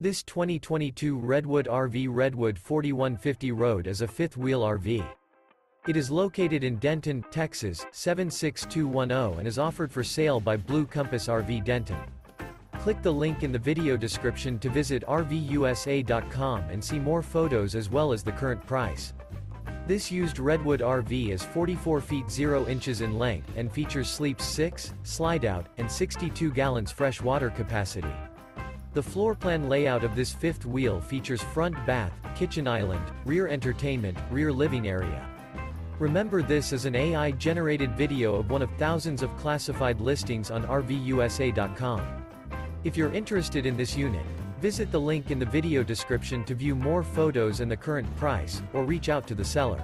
This 2022 Redwood RV Redwood 4150 Road is a fifth-wheel RV. It is located in Denton, Texas, 76210 and is offered for sale by Blue Compass RV Denton. Click the link in the video description to visit RVUSA.com and see more photos as well as the current price. This used Redwood RV is 44 feet 0 inches in length and features sleeps 6, slide-out, and 62 gallons fresh water capacity. The floor plan layout of this fifth wheel features front bath, kitchen island, rear entertainment, rear living area. Remember, this is an AI-generated video of one of thousands of classified listings on RVUSA.com. If you're interested in this unit, visit the link in the video description to view more photos and the current price, or reach out to the seller.